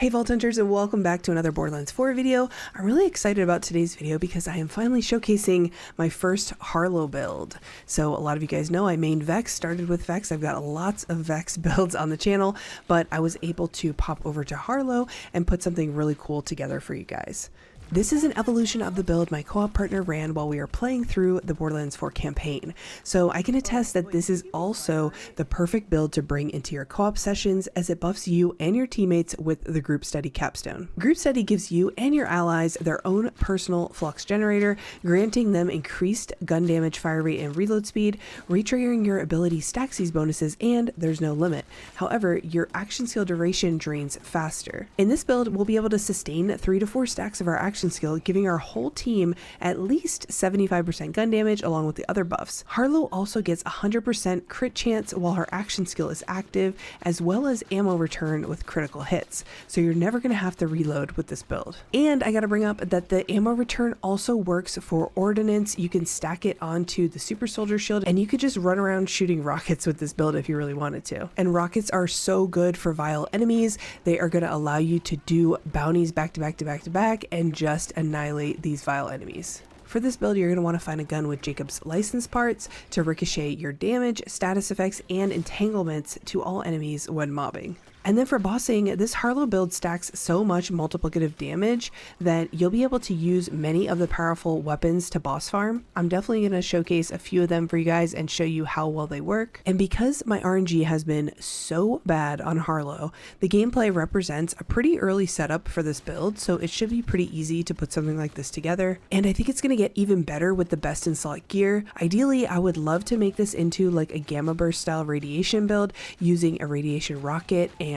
Hey Vault Hunters, and welcome back to another Borderlands 4 video. I'm really excited about today's video because I am finally showcasing my first Harlowe build. So a lot of you guys know I mained Vex, started with Vex. I've got lots of Vex builds on the channel, but I was able to pop over to Harlowe and put something really cool together for you guys. This is an evolution of the build my co-op partner ran while we were playing through the Borderlands 4 campaign. So I can attest that this is also the perfect build to bring into your co-op sessions as it buffs you and your teammates with the group study capstone. Group study gives you and your allies their own personal flux generator, granting them increased gun damage, fire rate, and reload speed. Retriggering your ability stacks these bonuses, and there's no limit. However, your action skill duration drains faster. In this build, we'll be able to sustain 3 to 4 stacks of our action skill, giving our whole team at least 75% gun damage along with the other buffs. Harlowe also gets 100% crit chance while her action skill is active, as well as ammo return with critical hits. So you're never going to have to reload with this build. And I got to bring up that the ammo return also works for Ordnance. You can stack it onto the super soldier shield and you could just run around shooting rockets with this build if you really wanted to. And rockets are so good for vile enemies. They are going to allow you to do bounties back to back to back to back and just annihilate these vile enemies. For this build, you're going to want to find a gun with Jacob's license parts to ricochet your damage, status effects, and entanglements to all enemies when mobbing. And then for bossing, this Harlowe build stacks so much multiplicative damage that you'll be able to use many of the powerful weapons to boss farm. I'm definitely going to showcase a few of them for you guys and show you how well they work. And because my RNG has been so bad on Harlowe, the gameplay represents a pretty early setup for this build, so it should be pretty easy to put something like this together. And I think it's going to get even better with the best in slot gear. Ideally, I would love to make this into like a gamma burst style radiation build using a radiation rocket and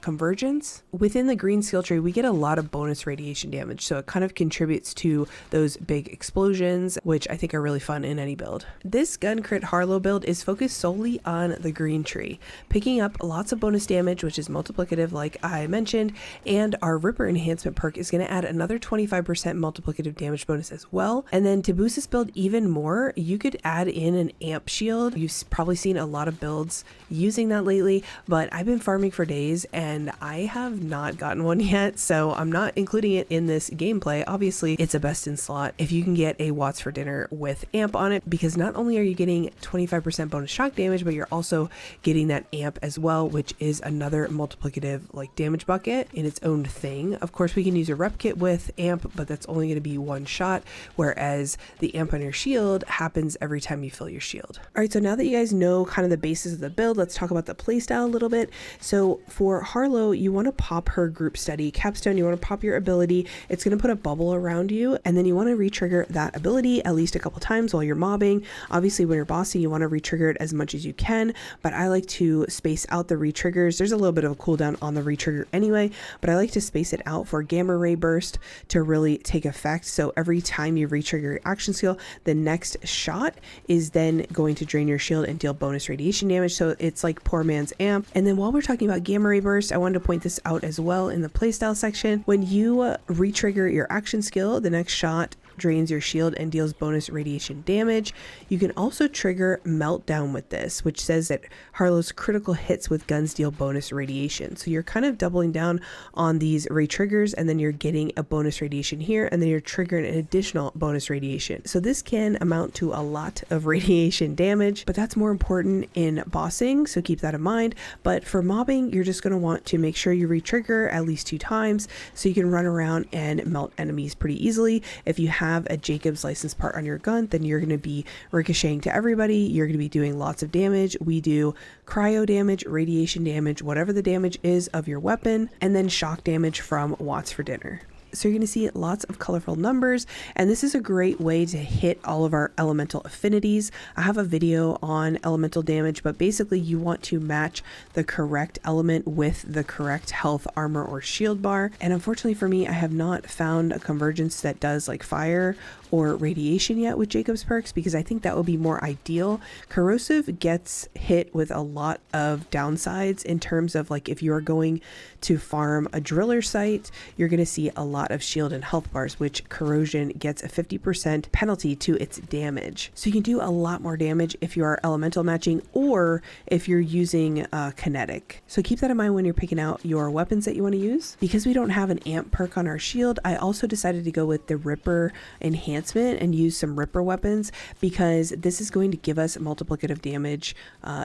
convergence. Within the green skill tree, we get a lot of bonus radiation damage, so it kind of contributes to those big explosions, which I think are really fun in any build. This gun crit Harlowe build is focused solely on the green tree, picking up lots of bonus damage, which is multiplicative like I mentioned, and our Ripper enhancement perk is going to add another 25% multiplicative damage bonus as well. And then to boost this build even more, you could add in an amp shield. You've probably seen a lot of builds using that lately, but I've been farming for days and I have not gotten one yet, so I'm not including it in this gameplay. Obviously, it's a best in slot if you can get a Watts for dinner with amp on it, because not only are you getting 25% bonus shock damage, but you're also getting that amp as well, which is another multiplicative like damage bucket in its own thing. Of course, we can use a Repkit with amp, but that's only going to be one shot, whereas the amp on your shield happens every time you fill your shield. All right, so now that you guys know kind of the basis of the build, let's talk about the playstyle a little bit. So for Harlowe, you want to pop her group study capstone. You want to pop your ability. It's going to put a bubble around you, and then you want to retrigger that ability at least a couple times while you're mobbing. Obviously, when you're bossing, you want to retrigger it as much as you can, but I like to space out the retriggers. There's a little bit of a cooldown on the retrigger anyway, but I like to space it out for gamma ray burst to really take effect. So every time you retrigger your action skill, the next shot is then going to drain your shield and deal bonus radiation damage. So it's like poor man's amp. And then while we're talking about gamma ray burst, I wanted to point this out as well in the playstyle section. When you retrigger your action skill, the next shot drains your shield and deals bonus radiation damage. You can also trigger meltdown with this, which says that Harlowe's critical hits with guns deal bonus radiation. So you're kind of doubling down on these retriggers, and then you're getting a bonus radiation here, and then you're triggering an additional bonus radiation. So this can amount to a lot of radiation damage, but that's more important in bossing, so keep that in mind. But for mobbing, you're just going to want to make sure you retrigger at least 2 times so you can run around and melt enemies pretty easily. If you have a Jacob's license part on your gun, then you're going to be ricocheting to everybody. You're going to be doing lots of damage. We do cryo damage, radiation damage, whatever the damage is of your weapon, and then shock damage from Watts for dinner. So you're going to see lots of colorful numbers, and this is a great way to hit all of our elemental affinities. I have a video on elemental damage, but basically you want to match the correct element with the correct health, armor, or shield bar. And unfortunately for me, I have not found a convergence that does like fire or radiation yet with Jacob's perks, because I think that would be more ideal. Corrosive gets hit with a lot of downsides in terms of like if you are going to farm a driller site, you're going to see a lot lot of shield and health bars, which corrosion gets a 50% penalty to its damage. So you can do a lot more damage if you are elemental matching or if you're using kinetic. So keep that in mind when you're picking out your weapons that you want to use. Because we don't have an amp perk on our shield, I also decided to go with the Ripper enhancement and use some Ripper weapons, because this is going to give us multiplicative damage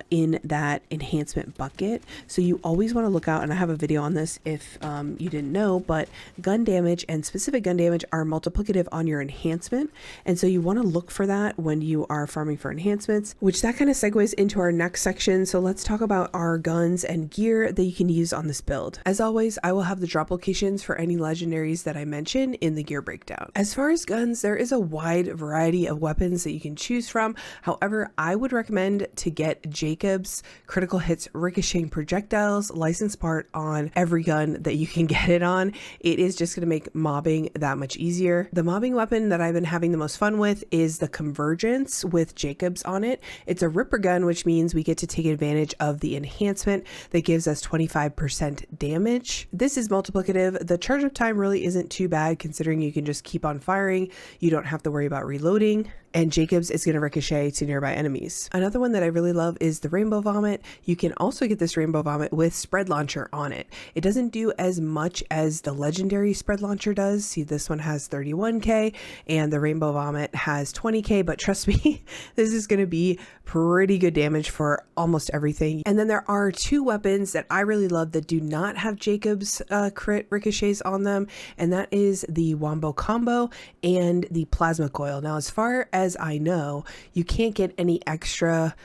in that enhancement bucket. So you always want to look out, and I have a video on this if you didn't know, but gun damage and specific gun damage are multiplicative on your enhancement. And so you want to look for that when you are farming for enhancements, which that kind of segues into our next section. So let's talk about our guns and gear that you can use on this build. As always, I will have the drop locations for any legendaries that I mention in the gear breakdown. As far as guns, there is a wide variety of weapons that you can choose from. However, I would recommend to get Jacob's critical hits ricocheting projectiles license part on every gun that you can get it on. It is just going to make mobbing that much easier. The mobbing weapon that I've been having the most fun with is the Convergence with Jacob's on it. It's a Ripper gun, which means we get to take advantage of the enhancement that gives us 25% damage. This is multiplicative. The charge up time really isn't too bad considering you can just keep on firing. You don't have to worry about reloading. And Jacob's is going to ricochet to nearby enemies. Another one that I really love is the Rainbow Vomit. You can also get this Rainbow Vomit with Spread Launcher on it. It doesn't do as much as the legendary Spread Launcher does. See, this one has 31k and the Rainbow Vomit has 20k, but trust me, this is going to be pretty good damage for almost everything. And then there are two weapons that I really love that do not have Jacob's crit ricochets on them, and that is the Wombo Combo and the Plasma Coil. Now, as far as I know, you can't get any extra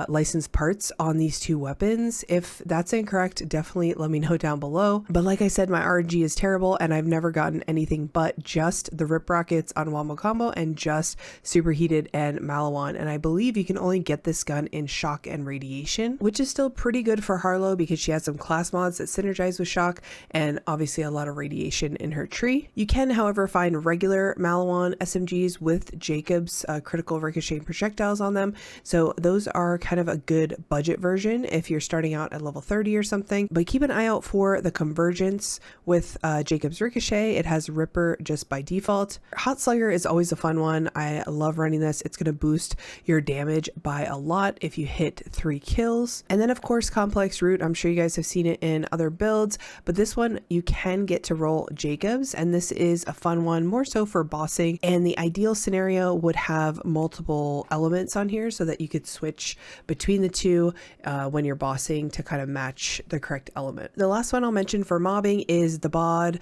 licensed parts on these two weapons. If that's incorrect, definitely let me know down below. But like I said, my RNG is terrible and I've never gotten anything but just the Rip Rockets on Wombo Combo and just Superheated and Malawan. And I believe you can only get this gun in Shock and Radiation, which is still pretty good for Harlowe because she has some class mods that synergize with Shock and obviously a lot of Radiation in her tree. You can, however, find regular Malawan SMGs with Jacob's critical ricocheting projectiles on them. So those are kind of a good budget version if you're starting out at level 30 or something. But keep an eye out for the Convergence with Jacob's Ricochet. It has Ripper just by default. Hot Slugger is always a fun one. I love running this. It's going to boost your damage by a lot if you hit 3 kills. And then of course Complex Root. I'm sure you guys have seen it in other builds, but this one you can get to roll Jacob's, and this is a fun one more so for bossing. And the ideal scenario would have multiple elements on here so that you could switch between the two when you're bossing to kind of match the correct element. The last one I'll mention for mobbing is the bod.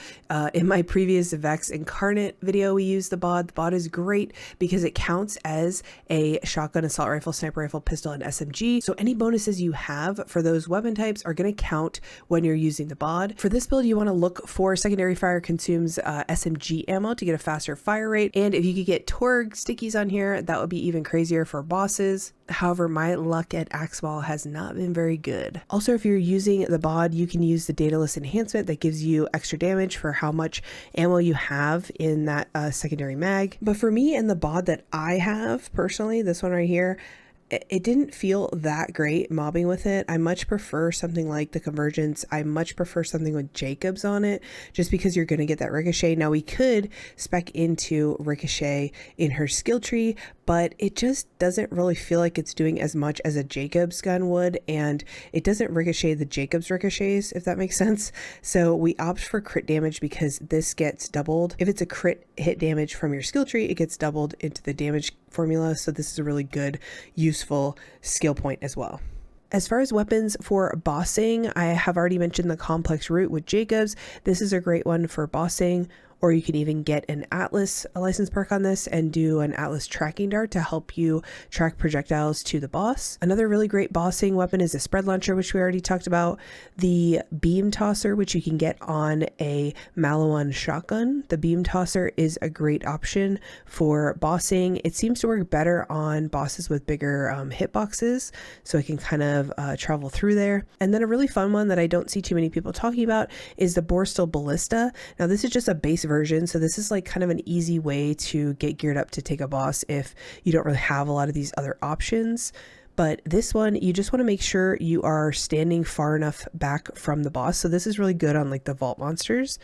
In my previous Vex Incarnate video, we used the bod. The bod is great because it counts as a shotgun, assault rifle, sniper rifle, pistol, and SMG. So any bonuses you have for those weapon types are going to count when you're using the bod. For this build, you want to look for secondary fire consumes SMG ammo to get a faster fire rate. And if you could get Torg stickies on here, that would be even crazier for bosses. However, my luck at Axeball has not been very good. Also, if you're using the bod, you can use the Daedalus enhancement that gives you extra damage for how much ammo you have in that secondary mag. But for me and the bod that I have personally, this one right here, it didn't feel that great mobbing with it. I much prefer something like the Convergence. I much prefer something with Jacob's on it just because you're going to get that ricochet. Now we could spec into ricochet in her skill tree, but it just doesn't really feel like it's doing as much as a Jacob's gun would, and it doesn't ricochet the Jacob's ricochets, if that makes sense. So we opt for crit damage because this gets doubled. If it's a crit hit damage from your skill tree, it gets doubled into the damage formula. So this is a really good, useful skill point as well. As far as weapons for bossing, I have already mentioned the Complex Root with Jacob's. This is a great one for bossing. Or you can even get an Atlas license perk on this and do an Atlas tracking dart to help you track projectiles to the boss. Another really great bossing weapon is a Spread Launcher, which we already talked about. The Beam Tosser, which you can get on a Malawan shotgun. The Beam Tosser is a great option for bossing. It seems to work better on bosses with bigger hitboxes, so it can kind of travel through there. And then a really fun one that I don't see too many people talking about is the Borstal Ballista. Now this is just a base version, so this is like kind of an easy way to get geared up to take a boss if you don't really have a lot of these other options. But this one, you just want to make sure you are standing far enough back from the boss. So this is really good on like the vault monsters.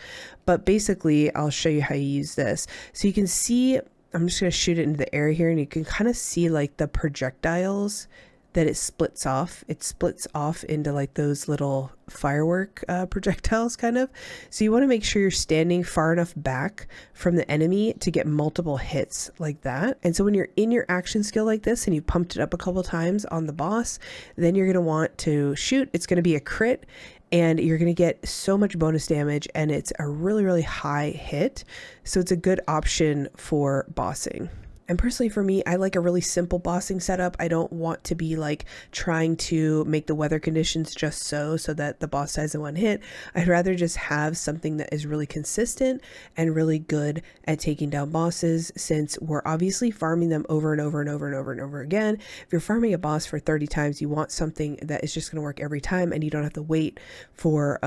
But basically, I'll show you how you use this. So you can see, I'm just going to shoot it into the air here, and you can kind of see like the projectiles that it splits off. It splits off into like those little firework projectiles kind of. So you want to make sure you're standing far enough back from the enemy to get multiple hits like that. And so when you're in your action skill like this and you pumped it up a couple times on the boss, then you're going to want to shoot. It's going to be a crit, and you're going to get so much bonus damage, and it's a really high hit. So it's a good option for bossing. And personally for me, I like a really simple bossing setup. I don't want to be like trying to make the weather conditions just so that the boss dies in one hit. I'd rather just have something that is really consistent and really good at taking down bosses, since we're obviously farming them over and over and over and over and over again. If you're farming a boss for 30 times, you want something that is just going to work every time, and you don't have to wait for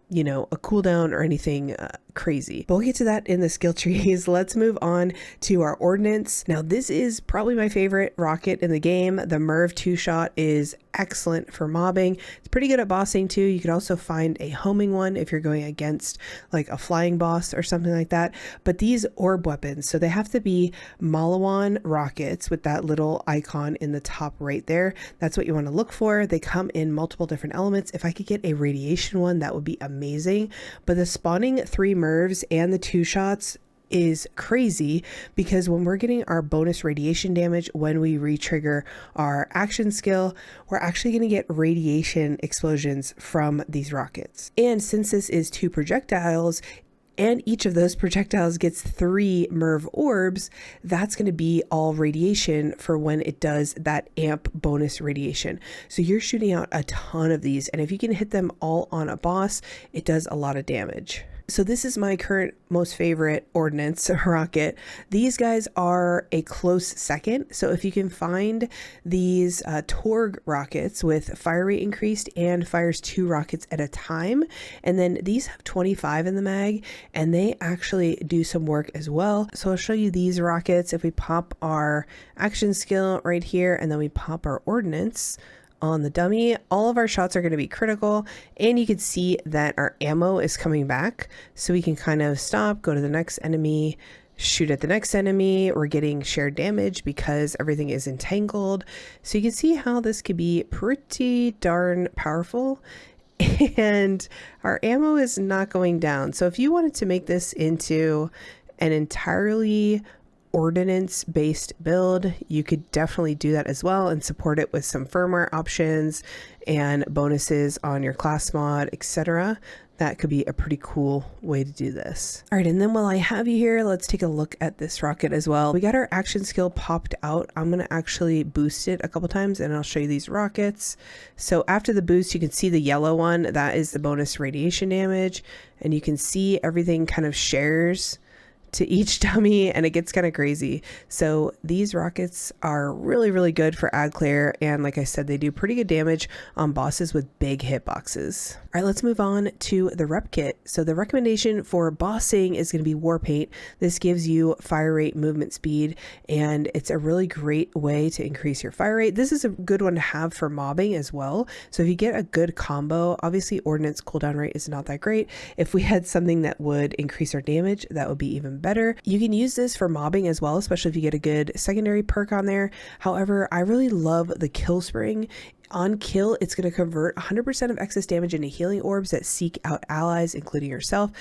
you know, a cooldown or anything crazy. But we'll get to that in the skill trees. Let's move on to our Ordnance. Now this is probably my favorite rocket in the game. The Merv 2-shot is excellent for mobbing. It's pretty good at bossing too. You could also find a homing one if you're going against like a flying boss or something like that. But these orb weapons, so they have to be Malawan rockets with that little icon in the top right there. That's what you want to look for. They come in multiple different elements. If I could get a radiation one, that would be amazing. But the spawning 3 Mervs and the 2-shots is crazy, because when we're getting our bonus radiation damage when we re-trigger our action skill, we're actually going to get radiation explosions from these rockets. And since this is 2 projectiles, and each of those projectiles gets 3 Merv orbs, that's going to be all radiation for when it does that amp bonus radiation. So you're shooting out a ton of these, and if you can hit them all on a boss, it does a lot of damage. So this is my current most favorite Ordnance rocket. These guys are a close second. So if you can find these Torg rockets with fire rate increased and fires 2 rockets at a time, and then these have 25 in the mag, and they actually do some work as well. So I'll show you these rockets. If we pop our action skill right here, and then we pop our Ordnance on the dummy, all of our shots are going to be critical, and you can see that our ammo is coming back, so we can kind of stop, go to the next enemy, shoot at the next enemy. We're getting shared damage because everything is entangled. So you can see how this could be pretty darn powerful, and our ammo is not going down. So if you wanted to make this into an entirely Ordnance based build, you could definitely do that as well and support it with some firmware options and bonuses on your class mod, etc. That could be a pretty cool way to do this. All right, and then while I have you here, let's take a look at this rocket as well. We got our action skill popped out. I'm gonna actually boost it a couple times, and I'll show you these rockets. So after the boost, you can see the yellow one, that is the bonus radiation damage, and you can see everything kind of shares to each dummy, and it gets kind of crazy. So these rockets are really good for ad clear, and like I said, they do pretty good damage on bosses with big hitboxes. All right, let's move on to the Repkit. So the recommendation for bossing is going to be war paint. This gives you fire rate, movement speed, and it's a really great way to increase your fire rate. This is a good one to have for mobbing as well. So if you get a good combo, obviously Ordnance cooldown rate is not that great. If we had something that would increase our damage, that would be even better. You can use this for mobbing as well, especially if you get a good secondary perk on there. However, I really love the kill spring. On kill, it's going to convert 100% of excess damage into healing orbs that seek out allies, including yourself.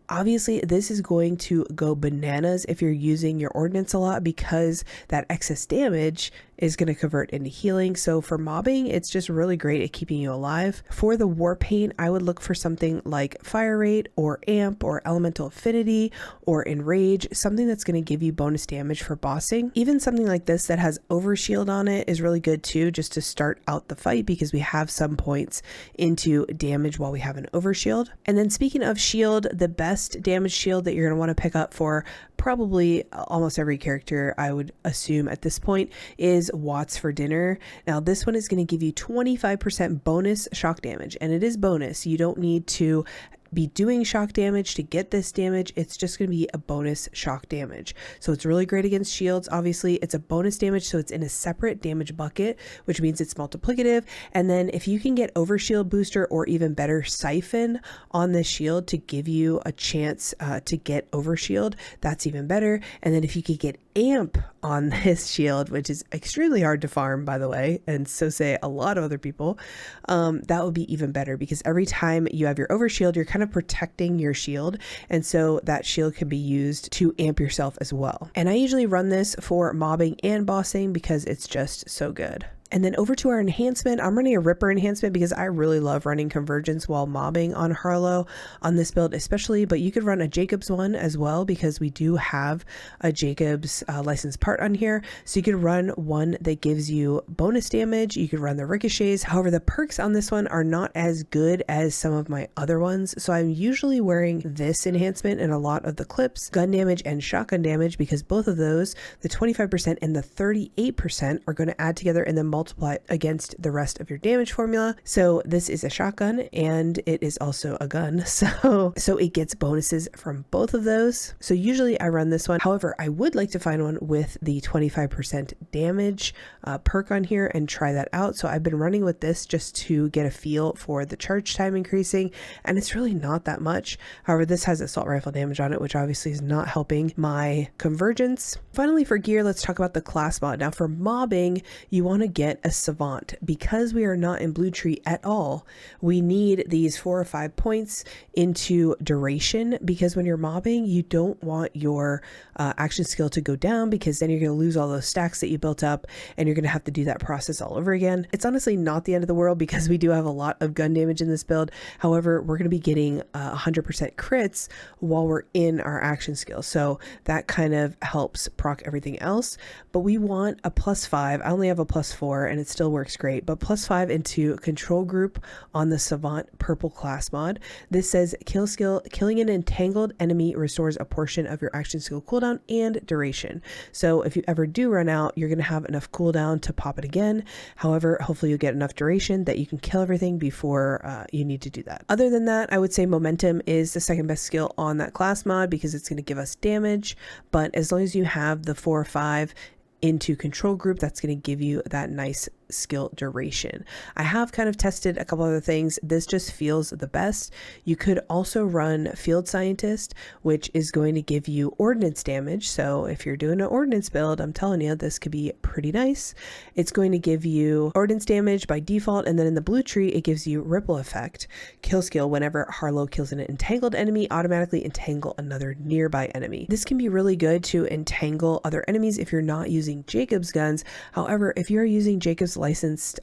Obviously, this is going to go bananas if you're using your Ordnance a lot, because that excess damage is going to convert into healing. So for mobbing, it's just really great at keeping you alive. For the war paint, I would look for something like fire rate or amp or elemental affinity or enrage, something that's going to give you bonus damage for bossing. Even something like this that has overshield on it is really good too, just to start out the fight, because we have some points into damage while we have an overshield. And then speaking of shield, the best damage shield that you're going to want to pick up for probably almost every character, I would assume at this point, is Watts for Dinner. Now this one is going to give you 25% bonus shock damage, and it is bonus. You don't need to be doing shock damage to get this damage. It's just going to be a bonus shock damage. So it's really great against shields. Obviously it's a bonus damage, so it's in a separate damage bucket, which means it's multiplicative. And then if you can get overshield booster or even better siphon on this shield to give you a chance to get overshield, that's even better. And then if you could get amp on this shield, which is extremely hard to farm, by the way, and so say a lot of other people, that would be even better, because every time you have your overshield, you're kind of protecting your shield, and so that shield can be used to amp yourself as well. And I usually run this for mobbing and bossing because it's just so good. And then over to our enhancement, I'm running a Ripper enhancement because I really love running convergence while mobbing on Harlowe on this build especially, but you could run a Jacobs one as well because we do have a Jacobs licensed part on here. So you could run one that gives you bonus damage. You could run the ricochets. However, the perks on this one are not as good as some of my other ones. So I'm usually wearing this enhancement in a lot of the clips, gun damage and shotgun damage, because both of those, the 25% and the 38%, are going to add together and then multiply against the rest of your damage formula. So this is a shotgun and it is also a gun. So it gets bonuses from both of those. So usually I run this one. However, I would like to find one with the 25% damage perk on here and try that out. So I've been running with this just to get a feel for the charge time increasing, and it's really not that much. However, this has assault rifle damage on it, which obviously is not helping my convergence. Finally, for gear, let's talk about the class mod. Now for mobbing, you want to get a Savant. Because we are not in blue tree at all, we need these 4 or 5 points into duration, because when you're mobbing, you don't want your action skill to go down, because then you're going to lose all those stacks that you built up and you're going to have to do that process all over again. It's honestly not the end of the world because we do have a lot of gun damage in this build. However, we're going to be getting 100% crits while we're in our action skill, so that kind of helps proc everything else. But we want a +5. I only have a +4 and it still works great, but +5 into control group on the Savant purple class mod. This says kill skill, killing an entangled enemy restores a portion of your action skill cooldown and duration. So if you ever do run out, you're going to have enough cooldown to pop it again. However, hopefully you'll get enough duration that you can kill everything before you need to do that. Other than that, I would say momentum is the second best skill on that class mod because it's going to give us damage, but as long as you have the 4 or 5 into control group, that's going to give you that nice skill duration. I have kind of tested a couple other things. This just feels the best. You could also run Field Scientist, which is going to give you ordnance damage. So if you're doing an ordnance build, I'm telling you, this could be pretty nice. It's going to give you ordnance damage by default, and then in the blue tree, it gives you ripple effect. Kill skill, whenever Harlowe kills an entangled enemy, automatically entangle another nearby enemy. This can be really good to entangle other enemies if you're not using Jacobs guns. However, if you're using Jacobs licensed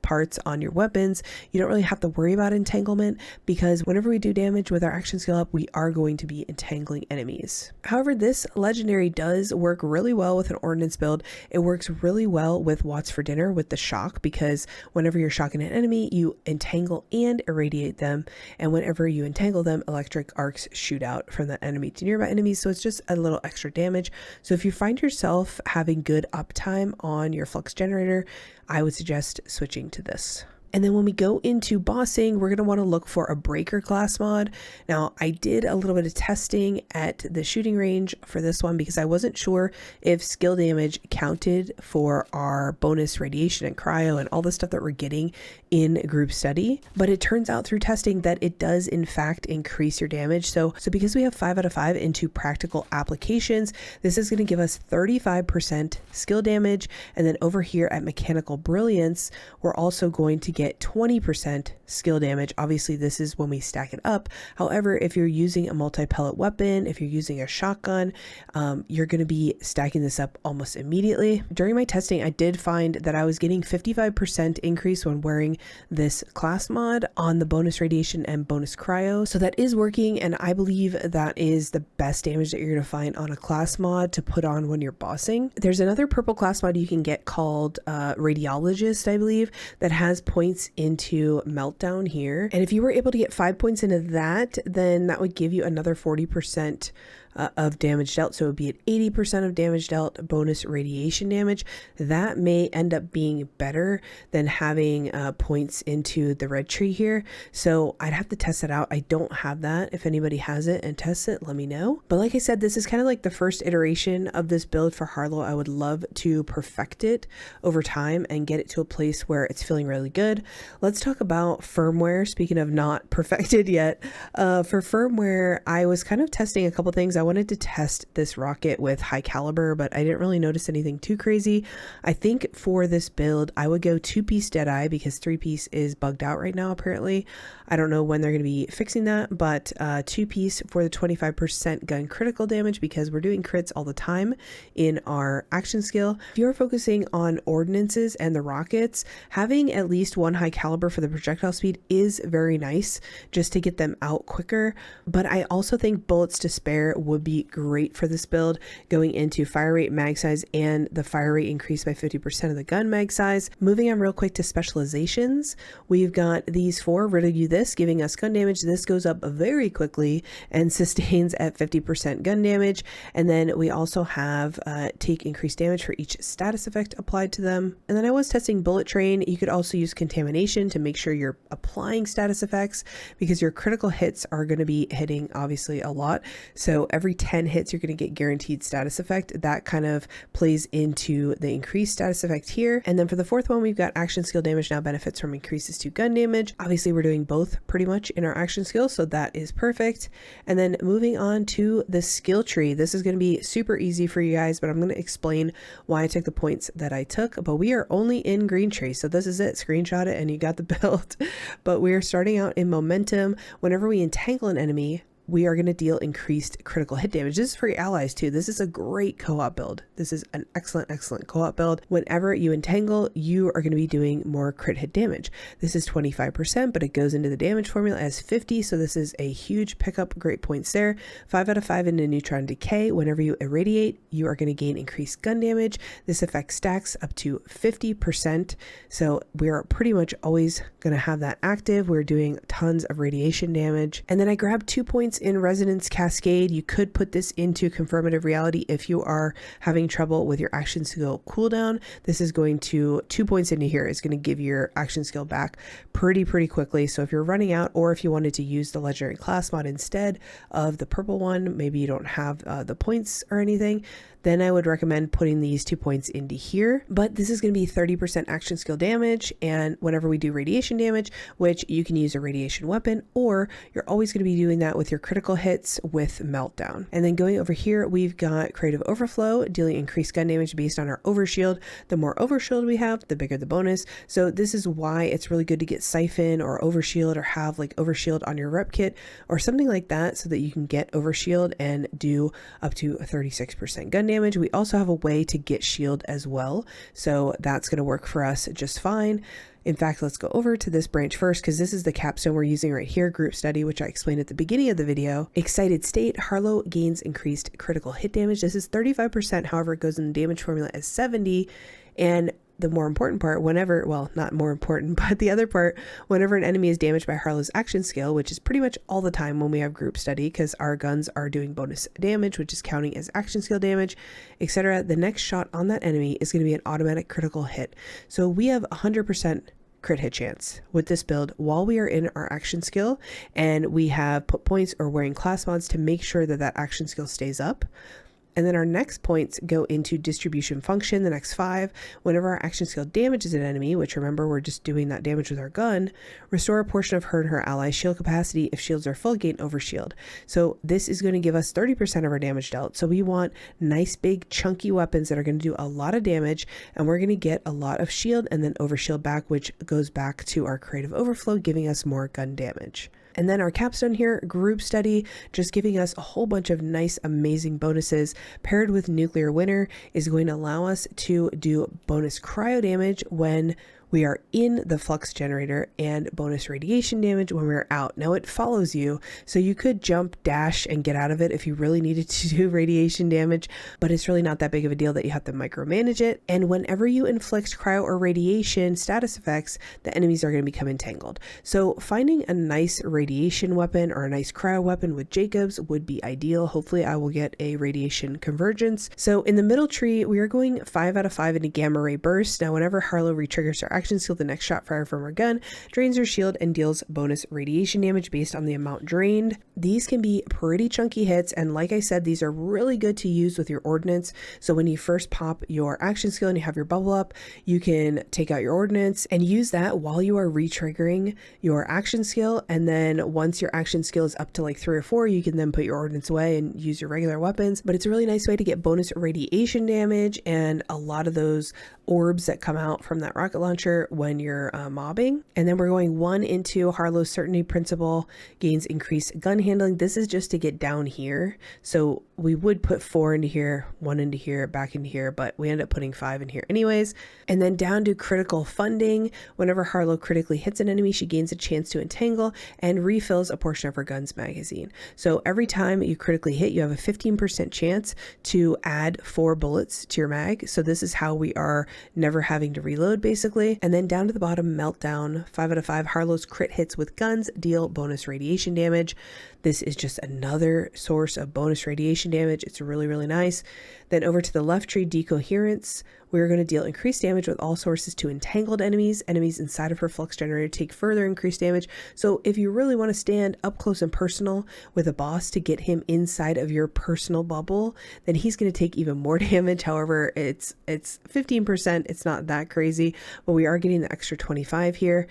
parts on your weapons, you don't really have to worry about entanglement, because whenever we do damage with our action skill up, we are going to be entangling enemies. However, this legendary does work really well with an ordnance build. It works really well with Watts for Dinner with the shock, because whenever you're shocking an enemy, you entangle and irradiate them, and whenever you entangle them, electric arcs shoot out from the enemy to nearby enemies, so it's just a little extra damage. So if you find yourself having good uptime on your flux generator, I would suggest switching to this. And then when we go into bossing, we're going to want to look for a breaker class mod. Now, I did a little bit of testing at the shooting range for this one because I wasn't sure if skill damage counted for our bonus radiation and cryo and all the stuff that we're getting in group study. But it turns out through testing that it does in fact increase your damage. So because we have 5 out of 5 into practical applications, this is going to give us 35% skill damage. And then over here at mechanical brilliance, we're also going to get 20% skill damage. Obviously, this is when we stack it up. However, if you're using a multi-pellet weapon, if you're using a shotgun, you're going to be stacking this up almost immediately. During my testing, I did find that I was getting 55% increase when wearing this class mod on the bonus radiation and bonus cryo. So that is working, and I believe that is the best damage that you're going to find on a class mod to put on when you're bossing. There's another purple class mod you can get called Radiologist, I believe, that has points into Meltdown here. And if you were able to get 5 points into that, then that would give you another 40% of damage dealt. So it would be at 80% of damage dealt bonus radiation damage. That may end up being better than having points into the red tree here. So I'd have to test that out. I don't have that. If anybody has it and tests it, let me know. But like I said, this is kind of like the first iteration of this build for Harlowe. I would love to perfect it over time and get it to a place where it's feeling really good. Let's talk about firmware. Speaking of not perfected yet, for firmware, I was kind of testing a couple things. I wanted to test this rocket with high caliber, but I didn't really notice anything too crazy. I think for this build, I would go 2-piece Deadeye because 3-piece is bugged out right now, apparently. I don't know when they're going to be fixing that, but 2-piece for the 25% gun critical damage because we're doing crits all the time in our action skill. If you're focusing on ordnances and the rockets, having at least one high caliber for the projectile speed is very nice just to get them out quicker. But I also think bullets to spare would be great for this build, going into fire rate, mag size, and the fire rate increased by 50% of the gun mag size. Moving on real quick to specializations, we've got these 4, riddle you this, giving us gun damage. This goes up very quickly and sustains at 50% gun damage. And then we also have take increased damage for each status effect applied to them. And then I was testing bullet train. You could also use contamination to make sure you're applying status effects because your critical hits are going to be hitting obviously a lot. So every 10 hits, you're going to get guaranteed status effect. That kind of plays into the increased status effect here. And then for the 4th one, we've got action skill damage now benefits from increases to gun damage. Obviously, we're doing both pretty much in our action skill, so that is perfect. And then moving on to the skill tree. This is going to be super easy for you guys, but I'm going to explain why I took the points that I took. But we are only in green tree, so this is it. Screenshot it and you got the build. But we are starting out in momentum. Whenever we entangle an enemy, we are going to deal increased critical hit damage. This is for your allies too. This is a great co-op build. This is an excellent co-op build. Whenever you entangle, you are going to be doing more crit hit damage. This is 25%, but it goes into the damage formula as 50. So this is a huge pickup. Great points there. 5 out of 5 into neutron decay. Whenever you irradiate, you are going to gain increased gun damage. This effect stacks up to 50%. So we're pretty much always going to have that active. We're doing tons of radiation damage. And then I grabbed 2 points in resonance cascade. You could put this into confirmative reality if you are having trouble with your action skill cooldown. This is going to 2 points into here is going to give your action skill back pretty quickly. So if you're running out, or if you wanted to use the legendary class mod instead of the purple one, maybe you don't have the points or anything, then I would recommend putting these 2 points into here. But this is going to be 30% action skill damage. And whenever we do radiation damage, which you can use a radiation weapon, or you're always going to be doing that with your critical hits with meltdown. And then going over here, we've got creative overflow, dealing increased gun damage based on our overshield. The more overshield we have, the bigger the bonus. So this is why it's really good to get siphon or overshield, or have like overshield on your Repkit or something like that, so that you can get overshield and do up to 36% gun damage. We also have a way to get shield as well, so that's going to work for us just fine. In fact, let's go over to this branch first, because this is the capstone we're using right here, group study, which I explained at the beginning of the video. Excited state, Harlowe gains increased critical hit damage. This is 35%, however, it goes in the damage formula as 70. And the more important part, whenever, well, not more important, but the other part, whenever an enemy is damaged by Harlowe's action skill, which is pretty much all the time when we have group study, because our guns are doing bonus damage, which is counting as action skill damage, etc., the next shot on that enemy is going to be an automatic critical hit. So we have 100% crit hit chance with this build while we are in our action skill, and we have put points or wearing class mods to make sure that that action skill stays up. And then our next points go into distribution function, the next 5. Whenever our action skill damages an enemy, which remember we're just doing that damage with our gun, restore a portion of her and her allies' shield capacity. If shields are full, gain overshield. So this is going to give us 30% of our damage dealt. So we want nice big chunky weapons that are going to do a lot of damage, and we're going to get a lot of shield and then overshield back, which goes back to our creative overflow, giving us more gun damage. And then our capstone here, group study, just giving us a whole bunch of nice, amazing bonuses, paired with nuclear winter, is going to allow us to do bonus cryo damage when we are in the flux generator, and bonus radiation damage when we're out. Now it follows you, so you could jump, dash, and get out of it if you really needed to do radiation damage, but it's really not that big of a deal that you have to micromanage it. And whenever you inflict cryo or radiation status effects, the enemies are going to become entangled. So finding a nice radiation weapon or a nice cryo weapon with Jacobs would be ideal. Hopefully I will get a radiation convergence. So in the middle tree, we are going 5 out of 5 into gamma ray burst. Now whenever Harlowe retriggers her action skill, the next shot fired from her gun drains her shield and deals bonus radiation damage based on the amount drained. These can be pretty chunky hits, and like I said, these are really good to use with your ordnance. So when you first pop your action skill and you have your bubble up, you can take out your ordnance and use that while you are retriggering your action skill. And then once your action skill is up to like 3 or 4, you can then put your ordnance away and use your regular weapons. But it's a really nice way to get bonus radiation damage and a lot of those orbs that come out from that rocket launcher when you're mobbing. And then we're going 1 into Harlowe's certainty principle, gains increased gun handling. This is just to get down here. So we would put 4 into here, 1 into here, back into here, but we end up putting 5 in here anyways. And then down to critical funding. Whenever Harlowe critically hits an enemy, she gains a chance to entangle and refills a portion of her gun's magazine. So every time you critically hit, you have a 15% chance to add 4 bullets to your mag. So this is how we are never having to reload basically. And then down to the bottom, meltdown, 5 out of 5. Harlowe's crit hits with guns deal bonus radiation damage. This is just another source of bonus radiation damage. It's really, really nice. Then over to the left tree, decoherence. We're going to deal increased damage with all sources to entangled enemies. Enemies inside of her flux generator take further increased damage. So if you really want to stand up close and personal with a boss to get him inside of your personal bubble, then he's going to take even more damage. However, it's 15%. It's not that crazy, but we are getting the extra 25 here.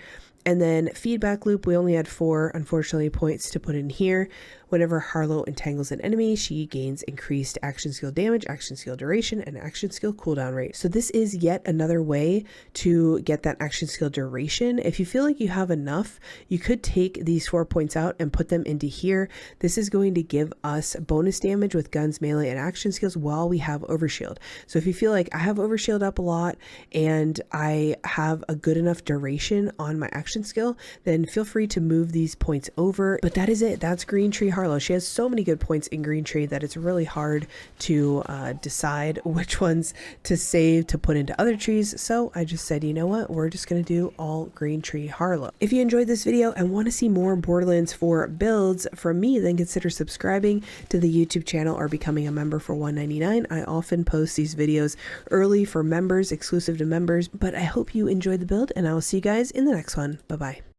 And then feedback loop, we only had 4, unfortunately, points to put in here. Whenever Harlowe entangles an enemy, she gains increased action skill damage, action skill duration, and action skill cooldown rate. So this is yet another way to get that action skill duration. If you feel like you have enough, you could take these 4 points out and put them into here. This is going to give us bonus damage with guns, melee, and action skills while we have overshield. So if you feel like I have overshield up a lot and I have a good enough duration on my action skill, then feel free to move these points over. But that is it. That's Green Tree Harlowe. She has so many good points in Green Tree that it's really hard to decide which ones to save to put into other trees. So I just said, you know what, we're just going to do all Green Tree Harlowe. If you enjoyed this video and want to see more Borderlands 4 builds from me, then consider subscribing to the YouTube channel or becoming a member for $1.99. I often post these videos early for members, exclusive to members, but I hope you enjoyed the build, and I will see you guys in the next one. Bye-bye.